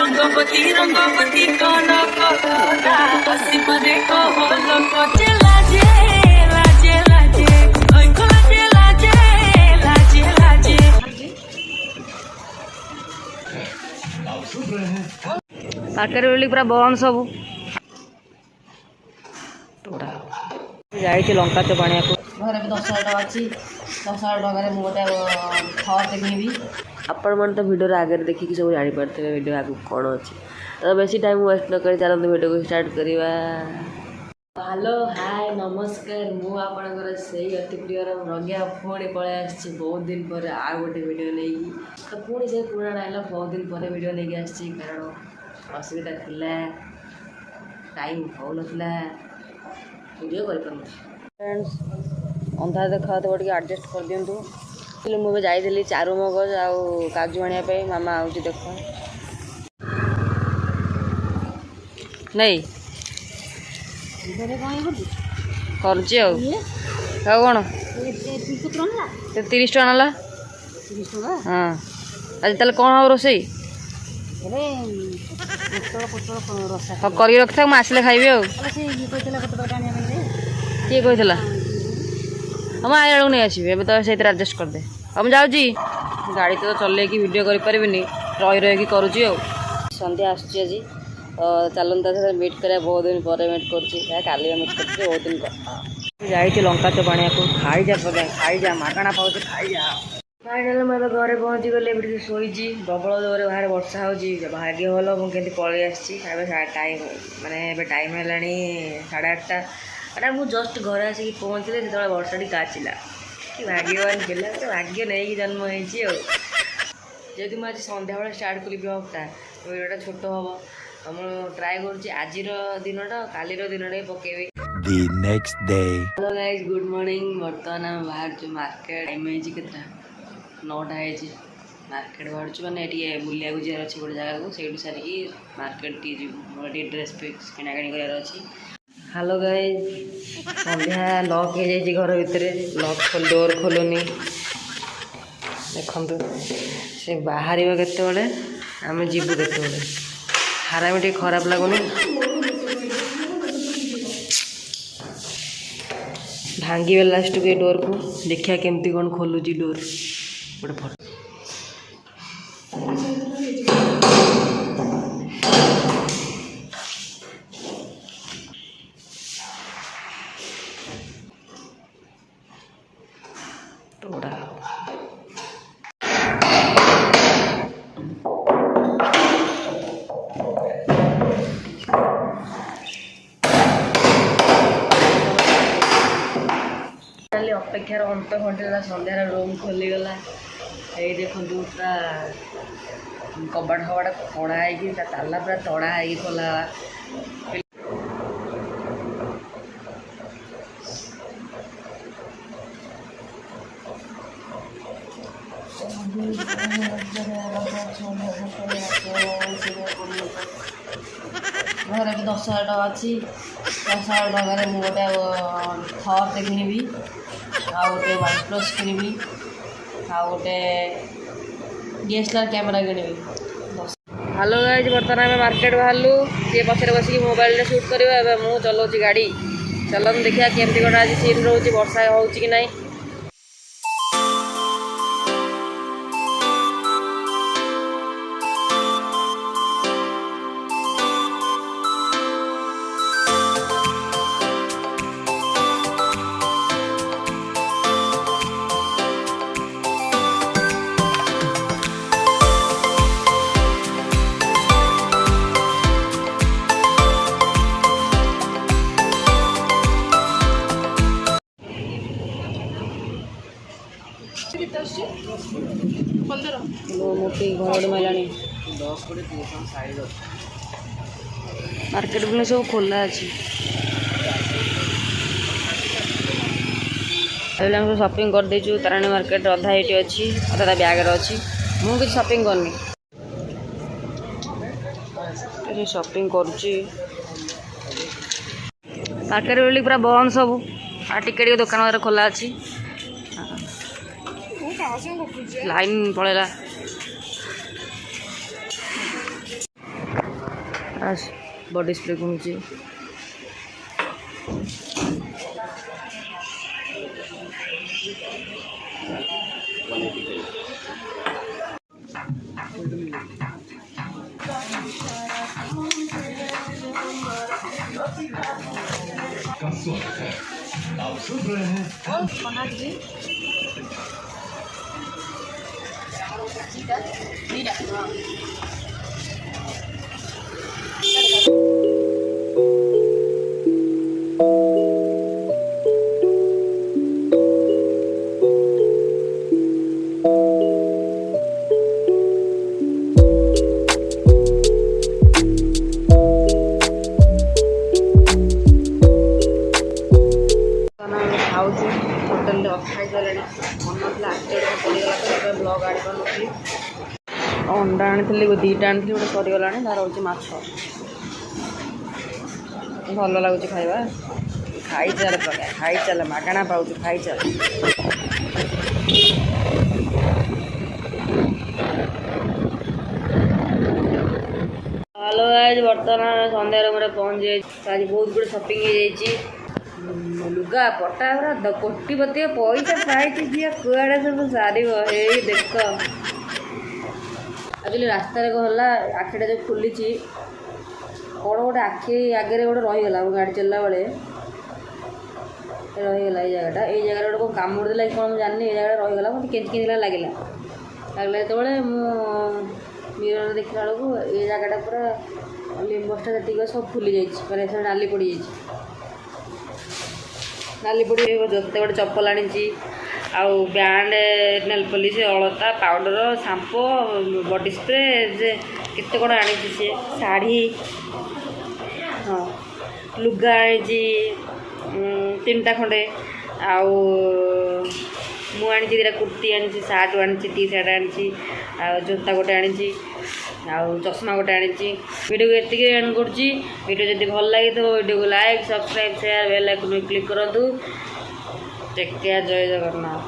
रंगवती रंगवती काला काला हसी मरे को लोक चला जे लाजे लाजे ओय लाजे लाजे लाजे लाजे पाकर बोली पूरा बंद सब जाइए लंका चप आने घर भी 10,000 टका अच्छी 10,000 टकर मुझे थर देखी आपण मैंने तो वीडियो आगे देखिए सब जापारे वीडियो आगे कौन अच्छी तो बेसी टाइम वेस्ट न कर चलते वीडियो को स्टार्ट करवा। हेलो हाय नमस्कार मुझे से अति प्रिय रंगिया पुणी पलि आसी बहुत दिन पर आ गोटे वीडियो नहीं तो पुणी से पुराना डायलॉग बहुत दिन पर वीडियो नहीं आसी कारण असुविधा थिला टाइम हो ना वीडियो कर फ्रेंड्स अंधार देखा तो टे एडजस्ट कर दिंतु मुझे जाइली चारू मगज आउ काजू आने मामा आउची देख नहीं कर कौन 30 टका ना हाँ आज ताल कौन हम रोसे कर रखी था आसले खाइबी आ किए कही हम आए बेलू नहीं आसबे तो से एडजस्ट करदे हम जाऊँगी गाड़ी तो चल वीडियो करें रही रही करुँची सन्ध्या आसूँ आज तो चलता मीट कर बहुत दिन पर मीट कर मीट कर बहुत दिन जाइए लंका चप आने खाई जा खाई जा मागणा पाँच खाई जा फाइनाल मैं तो घरे पहुँची गली शोची प्रबल जोर बाहर वर्षा हो भाग्य भल मुझे पलि आसी टाइम माने टाइम है 8:30 अरे मुझे जस्ट घरे आसिक पहुँचले जो वर्षाटी काचिला कि भाग्यवान पिला भाग्य नहीं कि जन्म होती जेहतु मुझे सन्ध्या बेले स्टार्ट करी ब्लॉगटा वीडियोटा छोट हम मुझे ट्राए कर आज दिनटा काली दिन पकेबी हेलो गाइस गुड मॉर्निंग बर्तमान आम बाहर मार्केट टाइम है 9टा है मार्केट बाहर मैंने बुलिया जाए अच्छे गोटे जगह को सही सारिकी मार्केट मोर ड्रेस फिक्स किणाकिणी कर अच्छी। हेलो गाइस सन्ध्या लक हो जाए घर भितर लक डोर खोलुनी देखु से बाहर केतबे आम जीवु केतबे हारामी टे खराब लगुनि भांगी लास्ट को डोर को देखिया केमती कौन खोलुची डोर गोटे फट अपेक्षार अंत घंटे सन्धार रूम खोलीगला ये देखो पूरा कबाट फबाट तड़ा है ताला पूरा तड़ा है खोला घर भी 10,000 टका अच्छी 10,000 टकर मुझे थर देखी आ गोटे वन प्लस किनबी आ गोटे डीएसएलआर कैमेरा किनबी। हेलो गाइस बर्तमान आम मार्केट बाहरलु सी पछे बसिक मोबाइल शूट करवा मुझे चलाऊँगी गाड़ी चलन देखिए केमती कौन आज सीन रोचे वर्षा हो कि ना। मोटी घर मिलानी मार्केट भी सब खोला अच्छी सब शॉपिंग कर देचु ताराणी मार्केट अधा ये अच्छी अधा ब्याग अच्छी मुझे शॉपिंग करनी शॉपिंग करुच्ची मार्केट बोली पूरा बंद सब टिके दुकान बार खोला अच्छी लाइन पड़ेगा आज बॉडी स्प्रे किणुची आप सुन रहे हैं ଖାଉଛୁ ହୋଟେଲରେ ଅଖାଇ ଗଲେଣି ମନ ଥିଲା ଆକ୍ସିଡେଣ୍ଟ ପଡ଼ିଗଲା ତ ଏବେ ବ୍ଲଗ୍ ଆଣି ପାରୁନଥିଲି ଅଣ୍ଡା ଆଣିଥିଲି ଦୁଇଟା ଆଣିଥିଲି ଗୋଟେ ସରିଗଲାଣି ତାର ହେଉଛି ମାଛ ଭଲ ଲାଗୁଛି ଖାଇବା ଖାଇଚାଲେ ପ୍ରକାର ଖାଇଚାଲେ ମାଗଣା ପାଉଛୁ ଖାଇଚାଲେ ହ୍ୟାଲୋ ଆଜି ବର୍ତ୍ତମାନ ସନ୍ଧ୍ୟାରେ ଗୋଟେ ପହଞ୍ଚି ଯାଇଛି ଆଜି ବହୁତ ଗୁଡ଼େ ସପିଂ ହେଇଯାଇଛି ଲୁଗା ପଟା ପୁରା କୋଟିପତି ପଇସା ପାଇଛି ଝିଅ କୁଆଡ଼େ ସବୁ ସାରିବ ଏଇ ଦେଖ ଆକ୍ଚୁଆଲି ରାସ୍ତାରେ କ'ଣ ହେଲା ଆଖିଟା ଯେଉଁ ଖୋଲିଛି କ'ଣ ଗୋଟେ ଆଖି ଆଗରେ ଗୋଟେ ରହିଗଲା ମୁଁ ଗାଡ଼ି ଚଲାଇଲା ବେଳେ ରହିଗଲା ଏଇ ଜାଗାରେ ଗୋଟେ କ'ଣ କାମୁଡ଼ିଦେଲା କି କ'ଣ ମୁଁ ଜାଣିନି ଏଇ ଜାଗାରେ ରହିଗଲା ମୋତେ କେଞ୍ଚି କେଞ୍ଚି ଲାଗିଲା ଯେତେବେଳେ ମୁଁ ମିରରରେ ଦେଖିଲା ବେଳକୁ ଏଇ ଜାଗାଟା ପୁରା ଲିମ୍ବସଟା ଯେତିକି ସବୁ ଫୁଲି ଯାଇଛି ମାନେ ସେ ନାଲି ପଡ଼ିଯାଇଛି ନାଲି ପଡ଼ି ଯେତେ ଗୋଟେ ଚପଲ ଆଣିଛି ଆଉ ବ୍ୟାଣ୍ଡ ନେଲ୍ ପଲିସ୍ ଅଳତା ପାଉଡ଼ର ସାମ୍ପୋ ବଡ଼ି ସ୍ପ୍ରେ ଯେ କେତେ କ'ଣ ଆଣିଛି ସିଏ ଶାଢ଼ୀ ହଁ ଲୁଗା ଆଣିଛି 3ଟା ଖଣ୍ଡେ ଆଉ ମୁଁ ଆଣିଛି 2ଟା କୁର୍ତ୍ତୀ ଆଣିଛି ସାର୍ଟ ଆଣିଛି ଟି ସାର୍ଟ ଆଣିଛି ଆଉ ଜୋତା ଗୋଟେ ଆଣିଛି ଆଉ ଚଷମା ଗୋଟେ ଆଣିଛି ଭିଡ଼ିଓକୁ ଏତିକି ଏଣ୍ଡ କରୁଛି ଭିଡ଼ିଓ ଯଦି ଭଲ ଲାଗିଥିବ ଭିଡ଼ିଓକୁ ଲାଇକ୍ ସବସ୍କ୍ରାଇବ୍ ସେୟାର ବେଲ୍ ଆଇକନ୍କୁ କ୍ଲିକ୍ କରନ୍ତୁ ଟେକ୍ କେୟାର ଜୟ ଜଗନ୍ନାଥ।